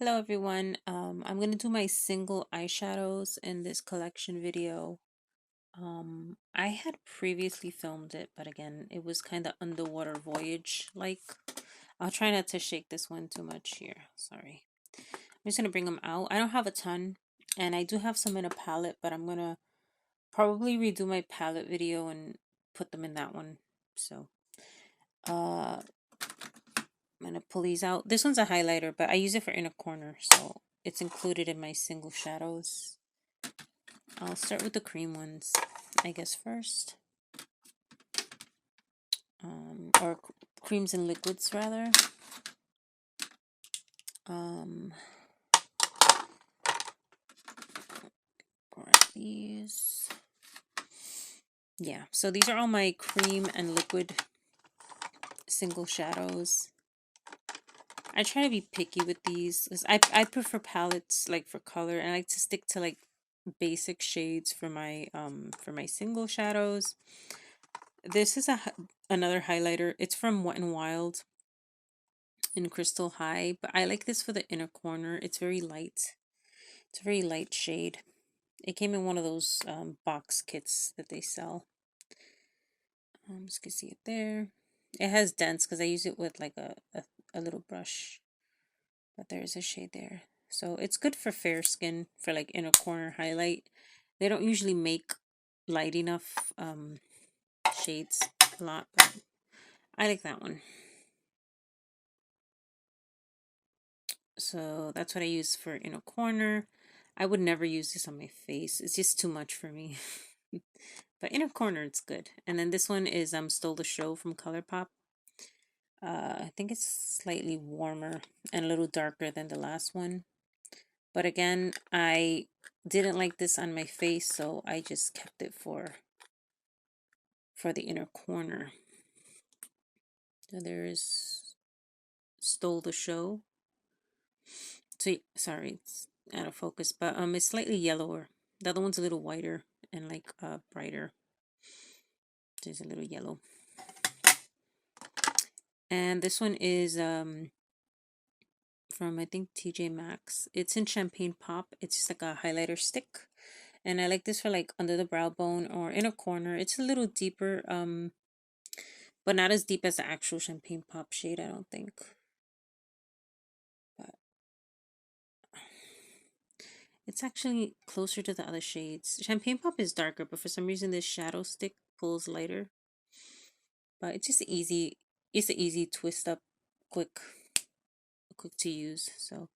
Hello everyone. I'm going to do my single eyeshadows in this collection video. I had previously filmed it, but again, it was kind of underwater voyage like. I'll try not to shake this one too much here. Sorry. I'm just going to bring them out. I don't have a ton, and I do have some in a palette, but I'm going to probably redo my palette video and put them in that one. So, I'm gonna pull these out. This one's a highlighter, but I use it for inner corner, so it's included in my single shadows. I'll start with the cream ones, I guess, first. Or creams and liquids, rather. Grab these. Yeah, so these are all my cream and liquid single shadows. I try to be picky with these. I prefer palettes like for color, and I like to stick to like basic shades for my single shadows. This is another highlighter. It's from Wet n Wild in Crystal High, but I like this for the inner corner. It's very light. It's a very light shade. It came in one of those box kits that they sell. Just can see it there. It has dents because I use it with like a little brush. But there's a shade there. So it's good for fair skin, for like inner corner highlight. They don't usually make light enough shades a lot, but I like that one. So that's what I use for inner corner. I would never use this on my face. It's just too much for me. But inner corner, it's good. And then this one is Stole the Show from ColourPop. I think it's slightly warmer and a little darker than the last one. But again, I didn't like this on my face, so I just kept it for the inner corner. So there's Stole the Show. So sorry, it's out of focus, but it's slightly yellower. The other one's a little whiter and like brighter. There's a little yellow. And this one is from I think TJ Maxx. It's in Champagne Pop. It's just like a highlighter stick. And I like this for like under the brow bone or inner corner. It's a little deeper, but not as deep as the actual Champagne Pop shade, I don't think. But it's actually closer to the other shades. Champagne Pop is darker, but for some reason this shadow stick pulls lighter. But it's just easy. It's an easy twist up, quick to use. So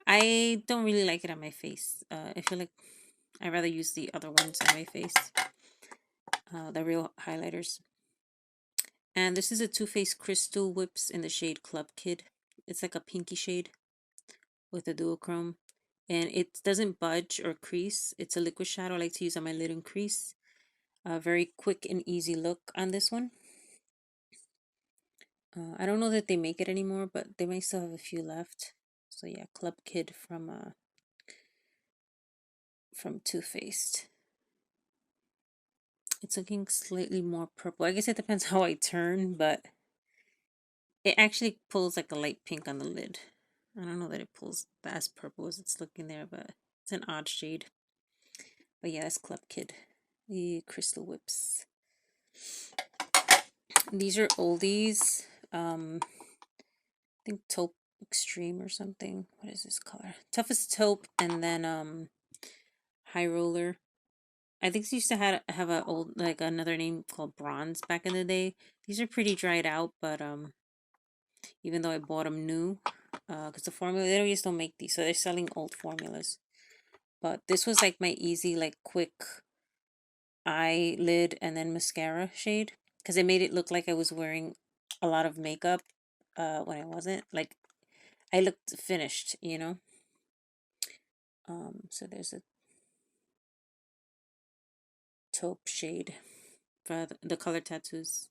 I don't really like it on my face. I feel like I'd rather use the other ones on my face. The real highlighters. And this is a Too Faced Crystal Whips in the shade Club Kid. It's like a pinky shade with a duochrome. And it doesn't budge or crease. It's a liquid shadow I like to use on my lid and crease. A very quick and easy look on this one. I don't know that they make it anymore, but they might still have a few left. So yeah, Club Kid from Too Faced. It's looking slightly more purple. I guess it depends how I turn, but it actually pulls like a light pink on the lid. I don't know that it pulls as purple as it's looking there, but it's an odd shade. But yeah, that's Club Kid. The Crystal Whips. These are oldies. I think Taupe Extreme or something. What is this color? Toughest Taupe, and then High Roller. I think they used to have a old like another name called Bronze back in the day. These are pretty dried out, but even though I bought them new, because the formula they just don't make these, so they're selling old formulas. But this was like my easy, like quick eyelid and then mascara shade, because it made it look like I was wearing a lot of makeup when I wasn't. Like I looked finished, you know. So there's a taupe shade for the color tattoos.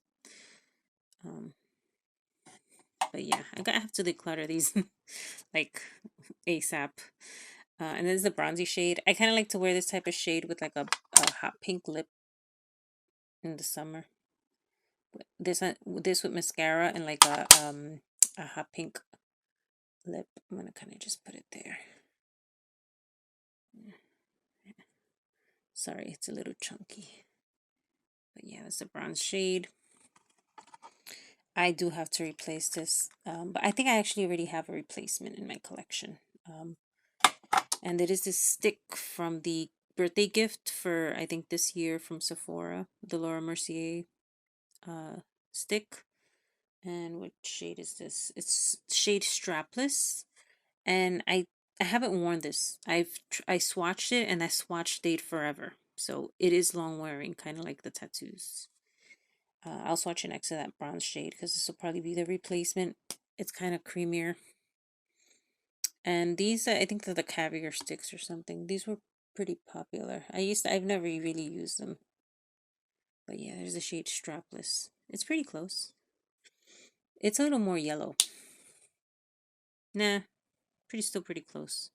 But yeah, I have to declutter these like ASAP. And this is the bronzy shade. I kind of like to wear this type of shade with like a hot pink lip in the summer. This with mascara and like a hot pink lip. I'm going to kind of just put it there. Sorry, it's a little chunky. But yeah, it's a bronze shade. I do have to replace this, but I think I actually already have a replacement in my collection. And it is this stick from the birthday gift for, I think, this year from Sephora, the Laura Mercier stick. And what shade is this? It's shade Strapless. And I haven't worn this. I swatched it, and that swatch stayed forever. So it is long wearing, kind of like the tattoos. I'll swatch it next to that bronze shade because this will probably be the replacement. It's kind of creamier. And these, I think they're the Caviar Sticks or something. These were pretty popular. I've never really used them. But yeah, there's a shade Strapless. It's pretty close. It's a little more yellow. Nah, still pretty close.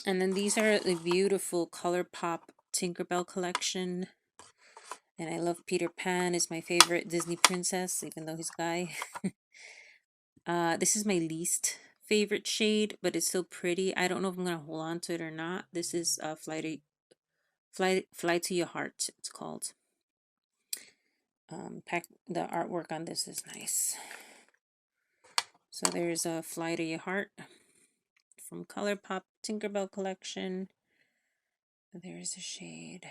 And then these are the beautiful ColourPop Tinkerbell collection. And I love Peter Pan. Is my favorite Disney princess, even though he's a guy. This is my least favorite shade, but it's still pretty. I don't know if I'm going to hold on to it or not. This is Fly to Your Heart, it's called. The artwork on this is nice. So there's a Fly to Your Heart from ColourPop Tinkerbell collection. There's a shade.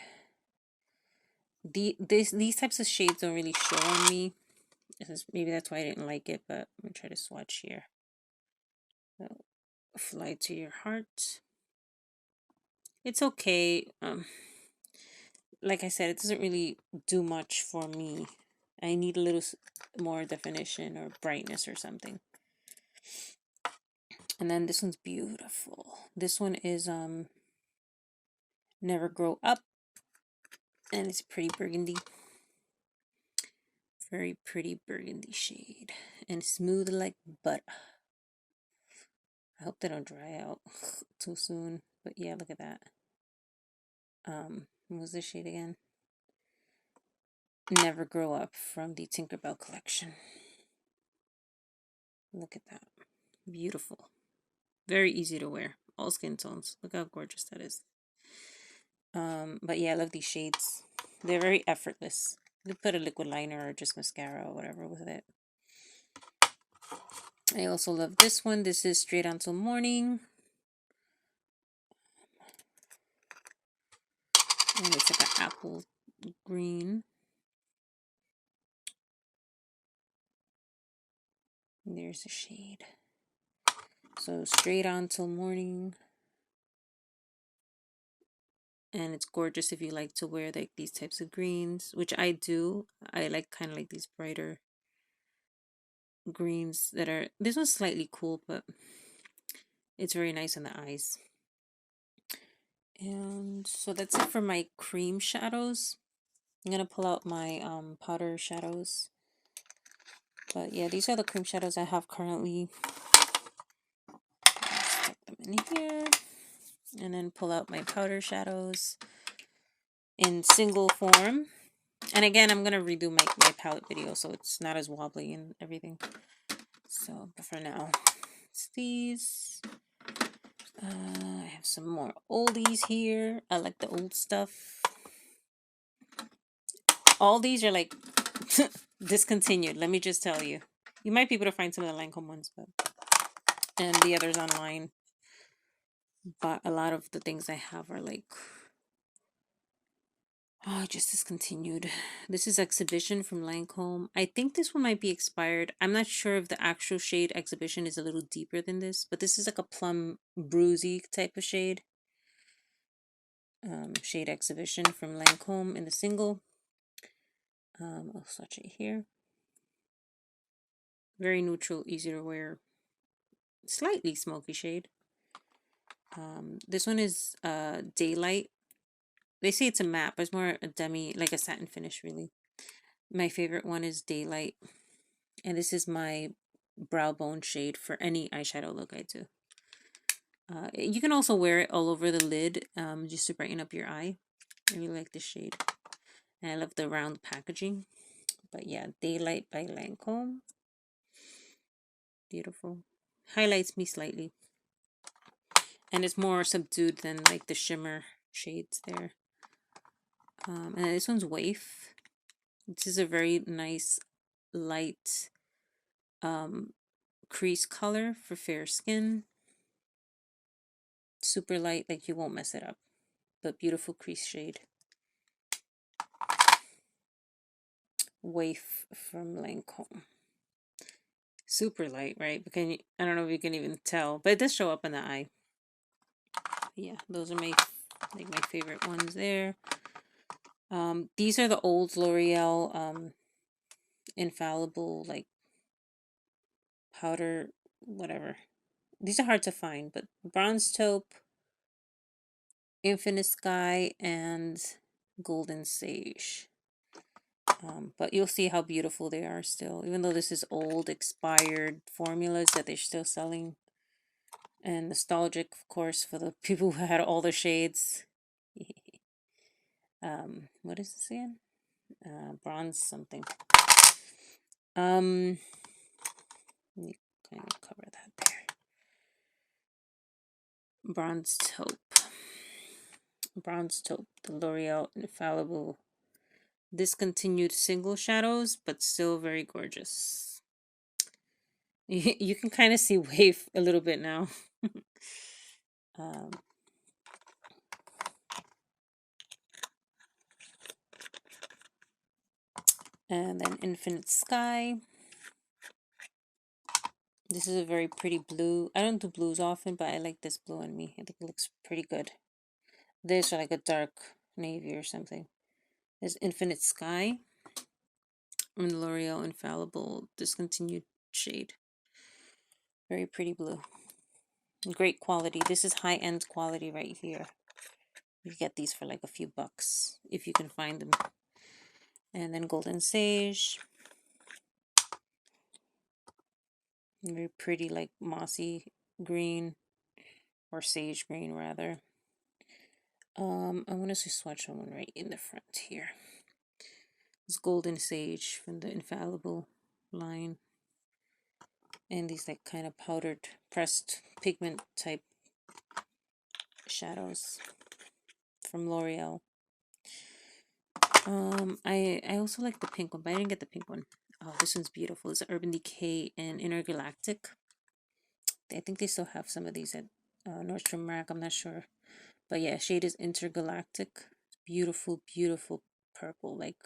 These types of shades don't really show on me. Maybe that's why I didn't like it, but I'm gonna try to swatch here. So, Fly to Your Heart. It's okay. Like I said, it doesn't really do much for me. I need a little more definition or brightness or something. And then this one's beautiful. This one is Never Grow Up, and it's pretty burgundy. Very pretty burgundy shade, and smooth like butter. I hope they don't dry out too soon. But yeah, look at that. What was this shade again? Never Grow Up from the Tinkerbell collection. Look at that. Beautiful. Very easy to wear. All skin tones. Look how gorgeous that is. But yeah, I love these shades. They're very effortless. You put a liquid liner or just mascara or whatever with it. I also love this one. This is Straight On Till Morning. And it's like an apple green. And there's a shade. So Straight On Till Morning. And it's gorgeous if you like to wear like these types of greens, which I do. I like kind of like these brighter greens that are, this one's slightly cool, but it's very nice on the eyes. And so that's it for my cream shadows. I'm gonna pull out my powder shadows. But yeah, these are the cream shadows I have currently. Stick them in here. And then pull out my powder shadows in single form. And again, I'm gonna redo my palette video so it's not as wobbly and everything. So, but for now, it's these. I have some more oldies here. I like the old stuff. All these are like discontinued, let me just tell you. You might be able to find some of the Lancome ones, but and the others online. But a lot of the things I have are like, oh, I just discontinued. This is Exhibition from Lancome. I think this one might be expired. I'm not sure if the actual shade Exhibition is a little deeper than this, but this is like a plum bruisey type of shade. Shade Exhibition from Lancome in the single. I'll swatch it here. Very neutral, easy to wear, slightly smoky shade. This one is Daylight. They say it's a matte, but it's more a demi, like a satin finish, really. My favorite one is Daylight. And this is my brow bone shade for any eyeshadow look I do. You can also wear it all over the lid, just to brighten up your eye. I really like this shade. And I love the round packaging. But yeah, Daylight by Lancome. beautiful. Highlights me slightly. And it's more subdued than like the shimmer shades there. And this one's Waif. This is a very nice light crease color for fair skin. Super light, like you won't mess it up. But beautiful crease shade. Waif from Lancome. Super light, right? Because I don't know if you can even tell, but it does show up in the eye. Yeah, those are my favorite ones there. These are the old L'Oreal infallible like powder whatever. These are hard to find, but Bronze Taupe, Infinite Sky, and Golden Sage. But you'll see how beautiful they are still, even though this is old, expired formulas that they're still selling. And nostalgic, of course, for the people who had all the shades. What is this again? Bronze something. Let me kind of cover that there. Bronze Taupe. Bronze Taupe, the L'Oreal Infallible discontinued single shadows, but still very gorgeous. You can kind of see Wave a little bit now. And then Infinite Sky. This is a very pretty blue. I don't do blues often, but I like this blue on me. I think it looks pretty good. This or like a dark navy or something. There's Infinite Sky from the L'Oreal Infallible discontinued shade. Very pretty blue. Great quality. This is high-end quality right here. You get these for like a few bucks if you can find them. And then Golden Sage. Very pretty, like mossy green, or sage green rather. I want to see swatch one right in the front here. It's Golden Sage from the Infallible line. And these like kind of powdered pressed pigment type shadows from L'Oreal. I also like the pink one, but I didn't get the pink one. Oh, this one's beautiful. It's Urban Decay and Intergalactic. I think they still have some of these at Nordstrom Rack. I'm not sure. But yeah, shade is Intergalactic. Beautiful, beautiful purple. Like,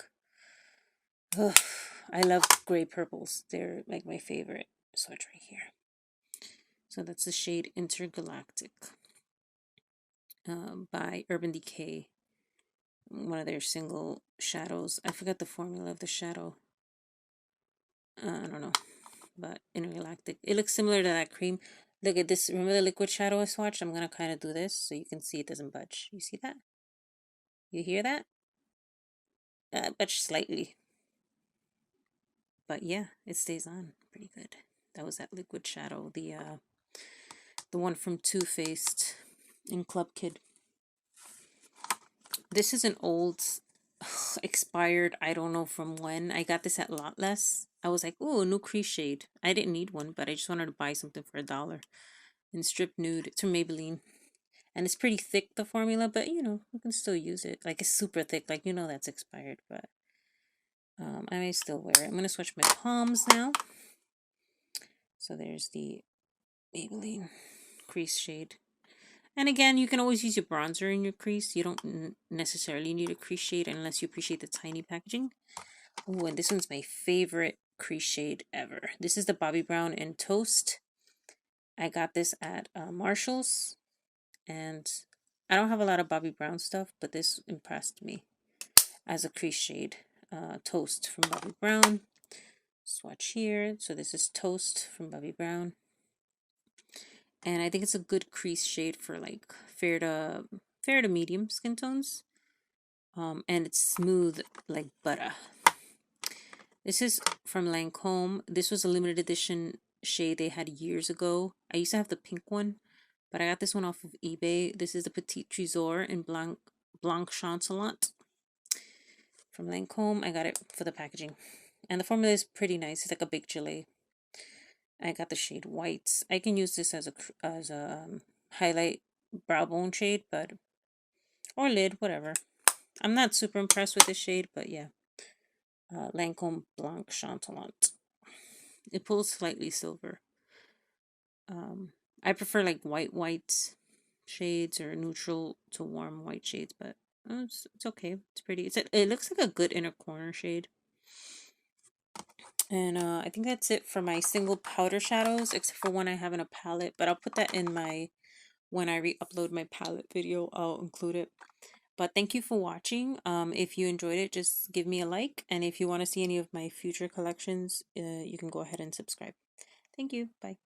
ugh, I love gray purples. They're like my favorite. Swatch right here. So that's the shade Intergalactic by Urban Decay. One of their single shadows. I forgot the formula of the shadow. I don't know. But Intergalactic. It looks similar to that cream. Look at this. Remember the liquid shadow I swatched? I'm going to kind of do this so you can see it doesn't budge. You see that? You hear that? Budge slightly. But yeah, it stays on pretty good. That was that liquid shadow. The one from Too Faced in Club Kid. This is an old, expired, I don't know from when. I got this at Lot Less. I was like, ooh, a new crease shade. I didn't need one, but I just wanted to buy something for $1. In Strip Nude. It's from Maybelline. And it's pretty thick, the formula, but you know, you can still use it. Like, it's super thick. Like, you know that's expired, but I may still wear it. I'm going to switch my palms now. So there's the Maybelline crease shade. And again, you can always use your bronzer in your crease. You don't necessarily need a crease shade unless you appreciate the tiny packaging. Oh, and this one's my favorite crease shade ever. This is the Bobbi Brown in Toast. I got this at Marshall's. And I don't have a lot of Bobbi Brown stuff, but this impressed me as a crease shade. Toast from Bobbi Brown. Swatch here. So this is Toast from Bobbi Brown. And I think it's a good crease shade for like fair to medium skin tones. And it's smooth like butter. This is from Lancome. This was a limited edition shade they had years ago. I used to have the pink one, but I got this one off of eBay. This is the Petite Trésor in Blanc Chancelant from Lancome. I got it for the packaging. And the formula is pretty nice. It's like a big gelée. I got the shade Whites. I can use this as a highlight brow bone shade, but or lid, whatever. I'm not super impressed with this shade, but yeah. Lancome Blanc Chantelant. It pulls slightly silver. I prefer like white shades or neutral to warm white shades, but it's okay. It's pretty. It looks like a good inner corner shade. And I think that's it for my single powder shadows, except for one I have in a palette. But I'll put that in my, when I re-upload my palette video, I'll include it. But thank you for watching. If you enjoyed it, just give me a like. And if you want to see any of my future collections, you can go ahead and subscribe. Thank you. Bye.